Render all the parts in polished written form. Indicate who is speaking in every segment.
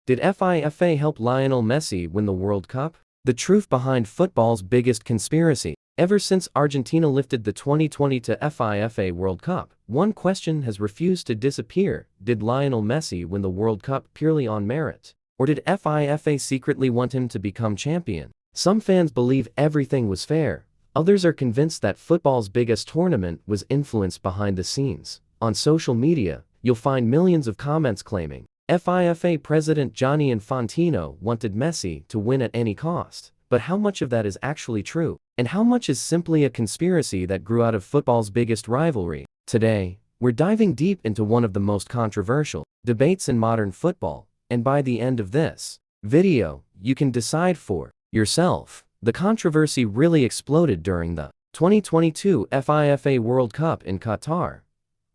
Speaker 1: Did FIFA help Lionel Messi win the World Cup? The truth behind football's biggest conspiracy. Ever since Argentina lifted the 2020 FIFA World Cup, one question has refused to disappear. Did Lionel Messi win the World Cup purely on merit? Or did FIFA secretly want him to become champion? Some fans believe everything was fair. Others are convinced that football's biggest tournament was influenced behind the scenes. On social media, you'll find millions of comments claiming FIFA President Gianni Infantino wanted Messi to win at any cost. But how much of that is actually true? And how much is simply a conspiracy that grew out of football's biggest rivalry? Today, we're diving deep into one of the most controversial debates in modern football, and by the end of this video, you can decide for yourself. The controversy really exploded during the 2022 FIFA World Cup in Qatar.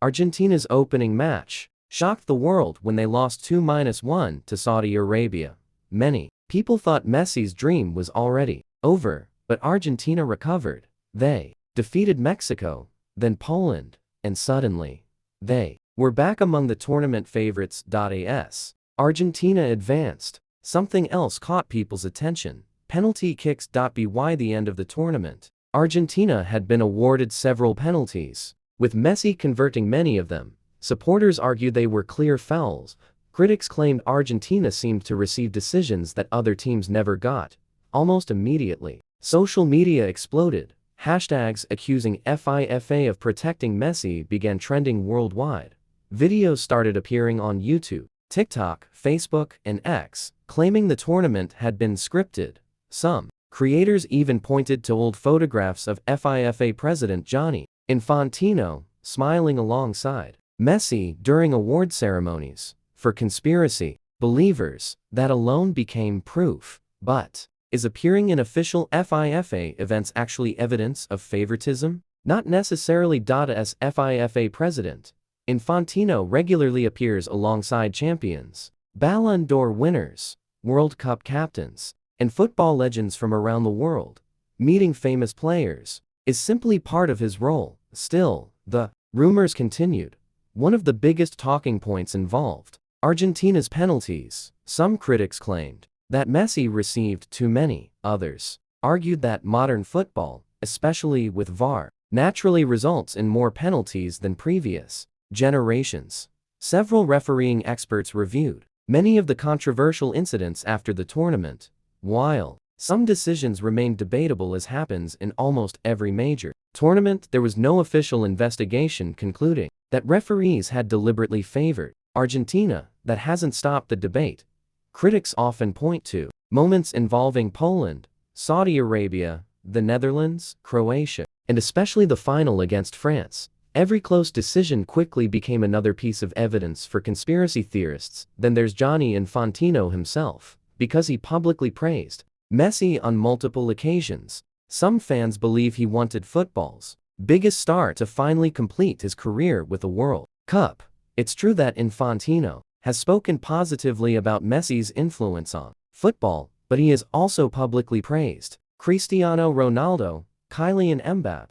Speaker 1: Argentina's opening match shocked the world when they lost 2-1 to Saudi Arabia. Many people thought Messi's dream was already over, but Argentina recovered. They defeated Mexico, then Poland, and suddenly, they were back among the tournament favorites. As Argentina advanced, something else caught people's attention: penalty kicks. By the end of the tournament, Argentina had been awarded several penalties, with Messi converting many of them. Supporters argued they were clear fouls. Critics claimed Argentina seemed to receive decisions that other teams never got. Almost immediately, social media exploded. Hashtags accusing FIFA of protecting Messi began trending worldwide. Videos started appearing on YouTube, TikTok, Facebook, and X, claiming the tournament had been scripted. Some creators even pointed to old photographs of FIFA President Gianni Infantino smiling alongside Messi during award ceremonies. For conspiracy believers, that alone became proof. But is appearing in official FIFA events actually evidence of favoritism? Not necessarily. As FIFA President Infantino regularly appears alongside champions, Ballon d'Or winners, World Cup captains, and football legends from around the world. Meeting famous players is simply part of his role. Still, the rumors continued. One of the biggest talking points involved Argentina's penalties. Some critics claimed that Messi received too many. Others argued that modern football, especially with VAR, naturally results in more penalties than previous generations. Several refereeing experts reviewed many of the controversial incidents after the tournament. While some decisions remained debatable, as happens in almost every major tournament, there was no official investigation concluding that referees had deliberately favored Argentina. That hasn't stopped the debate. Critics often point to moments involving Poland, Saudi Arabia, the Netherlands, Croatia, and especially the final against France. Every close decision quickly became another piece of evidence for conspiracy theorists. Then there's Gianni Infantino himself. Because he publicly praised Messi on multiple occasions, some fans believe he wanted football's biggest star to finally complete his career with a World Cup. It's true that Infantino has spoken positively about Messi's influence on football, but he has also publicly praised Cristiano Ronaldo, Kylian Mbappé,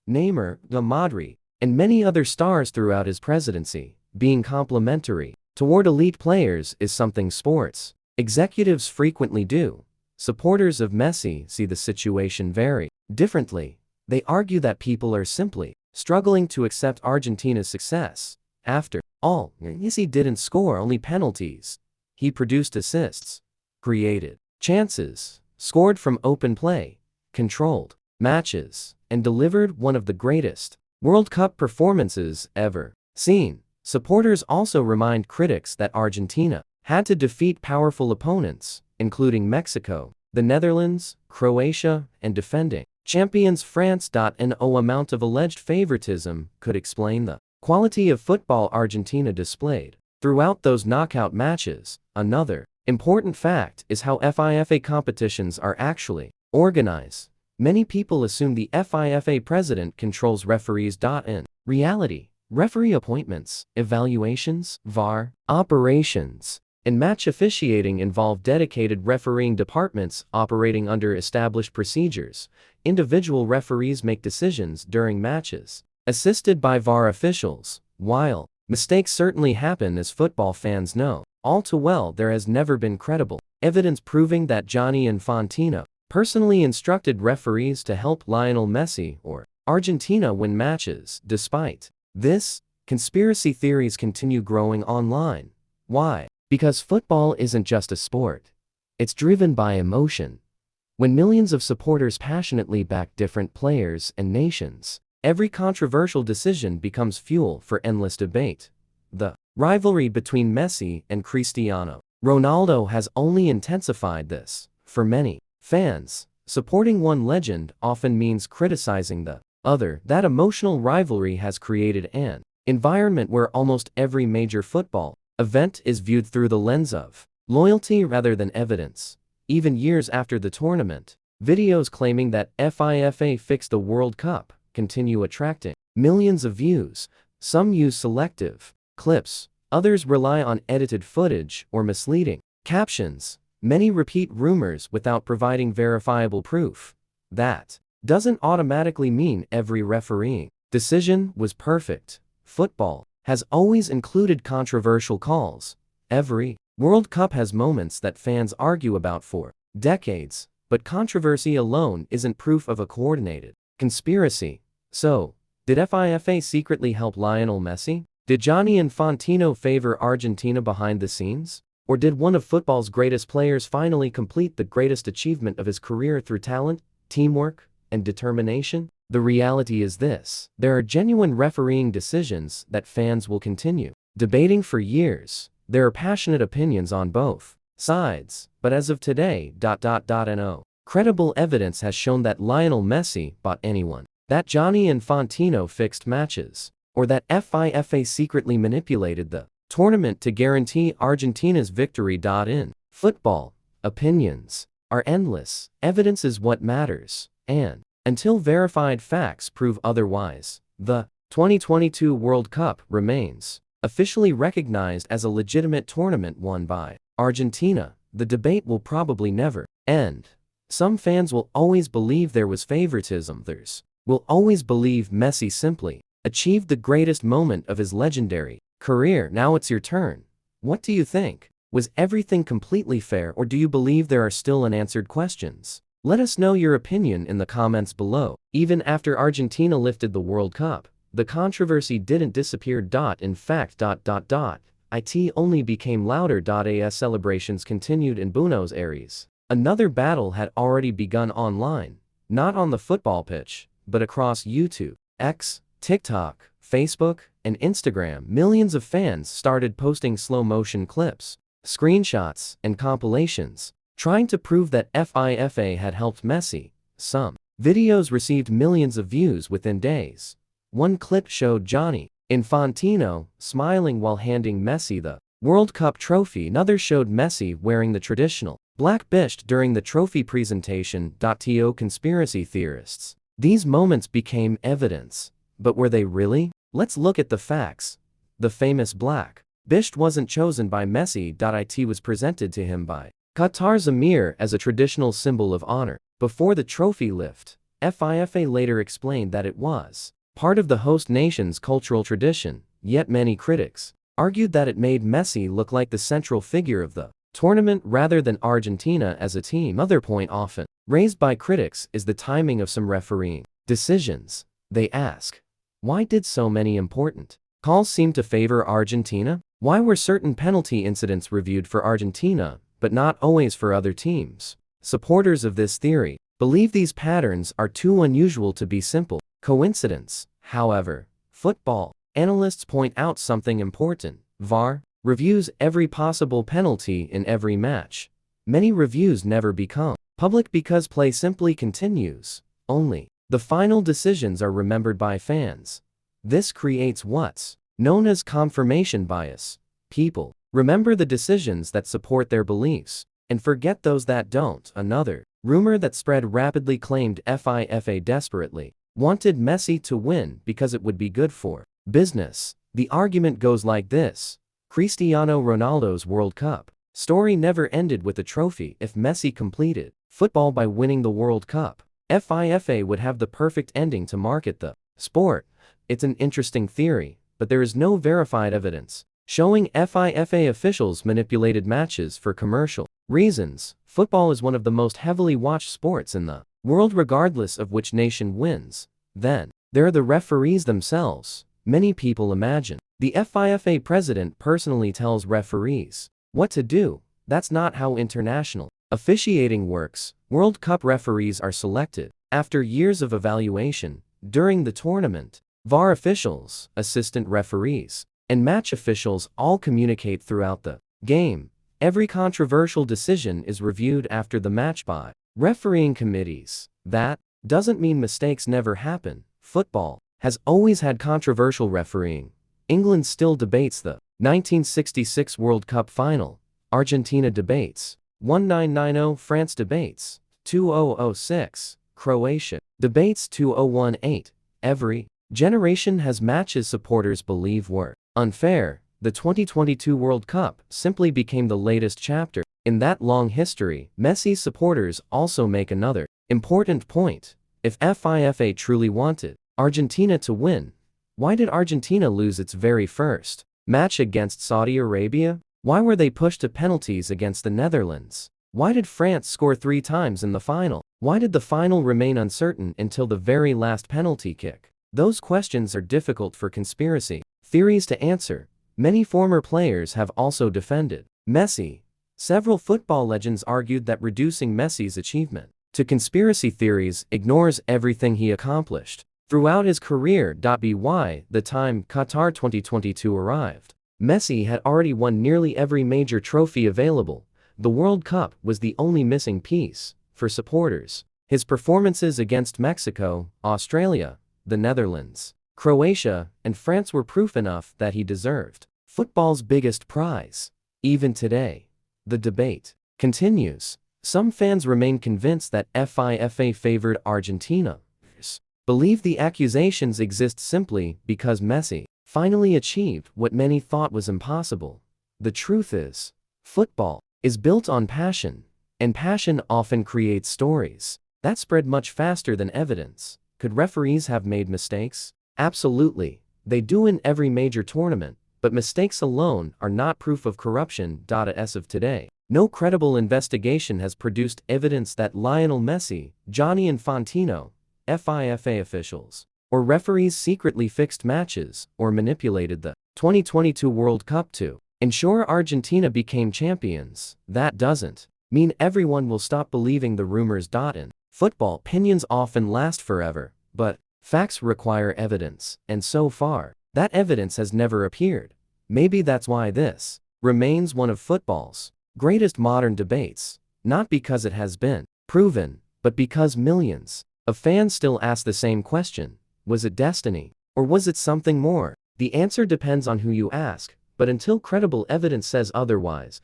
Speaker 1: Neymar, Madrid, and many other stars throughout his presidency. Being complimentary toward elite players is something sports executives frequently do. Supporters of Messi see the situation very differently. They argue that people are simply struggling to accept Argentina's success. After all, Messi didn't score only penalties. He produced assists, created chances, scored from open play, controlled matches, and delivered one of the greatest World Cup performances ever seen. Supporters also remind critics that Argentina had to defeat powerful opponents, including Mexico, the Netherlands, Croatia, and defending champions France. No amount of alleged favoritism could explain the quality of football Argentina displayed throughout those knockout matches. Another important fact is how FIFA competitions are actually organized. Many people assume the FIFA president controls referees. In reality, referee appointments, evaluations, VAR, operations, and match officiating involve dedicated refereeing departments operating under established procedures. Individual referees make decisions during matches, assisted by VAR officials. While mistakes certainly happen, as football fans know, All too well, there has never been credible evidence proving that Gianni Infantino personally instructed referees to help Lionel Messi or Argentina win matches. Despite this, conspiracy theories continue growing online. Why? Because football isn't just a sport. It's driven by emotion. When millions of supporters passionately back different players and nations, every controversial decision becomes fuel for endless debate. The rivalry between Messi and Cristiano Ronaldo has only intensified this. For many fans, supporting one legend often means criticizing the other. That emotional rivalry has created an environment where almost every major football event is viewed through the lens of loyalty rather than evidence. Even years after the tournament, videos claiming that FIFA fixed the World Cup continue attracting millions of views. Some use selective clips, others rely on edited footage or misleading captions. Many repeat rumors without providing verifiable proof. That doesn't automatically mean every refereeing decision was perfect. Football has always included controversial calls. Every World Cup has moments that fans argue about for decades, but controversy alone isn't proof of a coordinated conspiracy. So, did FIFA secretly help Lionel Messi? Did Gianni Infantino favor Argentina behind the scenes? Or did one of football's greatest players finally complete the greatest achievement of his career through talent, teamwork, and determination? The reality is this: there are genuine refereeing decisions that fans will continue debating for years. There are passionate opinions on both sides, but as of today, no credible evidence has shown that Lionel Messi bought anyone, that Gianni Infantino fixed matches, or that FIFA secretly manipulated the tournament to guarantee Argentina's victory. In football, opinions are endless. Evidence is what matters, and until verified facts prove otherwise, the 2022 World Cup remains officially recognized as a legitimate tournament won by Argentina. The debate will probably never end. Some fans will always believe there was favoritism, others will always believe Messi simply achieved the greatest moment of his legendary career. Now it's your turn. What do you think? Was everything completely fair, or do you believe there are still unanswered questions? Let us know your opinion in the comments below. Even after Argentina lifted the World Cup, the controversy didn't disappear. In fact, it only became louder. As celebrations continued in Buenos Aires, another battle had already begun online, not on the football pitch, but across YouTube, X, TikTok, Facebook, and Instagram. Millions of fans started posting slow-motion clips, screenshots, and compilations, trying to prove that FIFA had helped Messi. Some videos received millions of views within days. One clip showed Gianni Infantino smiling while handing Messi the World Cup trophy. Another showed Messi wearing the traditional black bisht during the trophy presentation. To conspiracy theorists, these moments became evidence. But were they really? Let's look at the facts. The famous black bisht wasn't chosen by Messi. It was presented to him by Qatar's emir as a traditional symbol of honor. Before the trophy lift, FIFA later explained that it was part of the host nation's cultural tradition, yet many critics argued that it made Messi look like the central figure of the tournament rather than Argentina as a team. Another point often raised by critics is the timing of some refereeing decisions. They ask, why did so many important calls seem to favor Argentina? Why were certain penalty incidents reviewed for Argentina, but not always for other teams? Supporters of this theory believe these patterns are too unusual to be simple coincidence. However, football analysts point out something important. VAR reviews every possible penalty in every match. Many reviews never become public because play simply continues. Only the final decisions are remembered by fans. This creates what's known as confirmation bias. People remember the decisions that support their beliefs and forget those that don't. Another rumor that spread rapidly claimed FIFA desperately wanted Messi to win because it would be good for business. The argument goes like this: Cristiano Ronaldo's World Cup story never ended with a trophy. If Messi completed football by winning the World Cup, FIFA would have the perfect ending to market the sport. It's an interesting theory, but there is no verified evidence showing FIFA officials manipulated matches for commercial reasons. Football is one of the most heavily watched sports in the world regardless of which nation wins. Then, there are the referees themselves. Many people imagine the FIFA president personally tells referees what to do. That's not how international officiating works. World Cup referees are selected after years of evaluation during the tournament. VAR officials, assistant referees, and match officials all communicate throughout the game. Every controversial decision is reviewed after the match by refereeing committees. That doesn't mean mistakes never happen. Football has always had controversial refereeing. England still debates the 1966 World Cup final. Argentina debates 1990, France debates 2006, Croatia debates 2018. Every generation has matches supporters believe were unfair. The 2022 World Cup simply became the latest chapter in that long history. Messi's supporters also make another important point. If FIFA truly wanted Argentina to win, why did Argentina lose its very first match against Saudi Arabia? Why were they pushed to penalties against the Netherlands? Why did France score 3 times in the final? Why did the final remain uncertain until the very last penalty kick? Those questions are difficult for conspiracy theories to answer. Many former players have also defended Messi. Several football legends argued that reducing Messi's achievement to conspiracy theories ignores everything he accomplished throughout his career. By the time Qatar 2022 arrived, Messi had already won nearly every major trophy available. The World Cup was the only missing piece. For supporters, his performances against Mexico, Australia, the Netherlands, Croatia, and France were proof enough that he deserved football's biggest prize. Even today, the debate continues. Some fans remain convinced that FIFA favored Argentina. Believe the accusations exist simply because Messi finally achieved what many thought was impossible. The truth is, football is built on passion, and passion often creates stories that spread much faster than evidence. Could referees have made mistakes? Absolutely. They do in every major tournament, but mistakes alone are not proof of corruption. As of today, no credible investigation has produced evidence that Lionel Messi, Gianni Infantino, FIFA officials, or referees secretly fixed matches or manipulated the 2022 World Cup to ensure Argentina became champions. That doesn't mean everyone will stop believing the rumors. In football, opinions often last forever, but facts require evidence, and so far, that evidence has never appeared. Maybe that's why this remains one of football's greatest modern debates, not because it has been proven, but because millions of fans still ask the same question. Was it destiny? Or was it something more? The answer depends on who you ask, but until credible evidence says otherwise,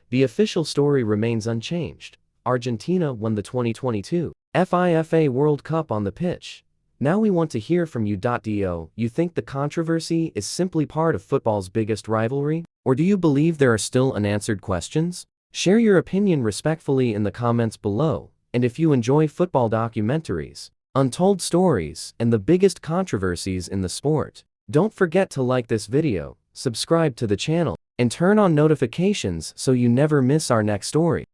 Speaker 1: the official story remains unchanged. Argentina won the 2022 FIFA World Cup on the pitch. Now we want to hear from you. Do you think the controversy is simply part of football's biggest rivalry? Or do you believe there are still unanswered questions? Share your opinion respectfully in the comments below, and if you enjoy football documentaries, untold stories, and the biggest controversies in the sport, don't forget to like this video, subscribe to the channel, and turn on notifications so you never miss our next story.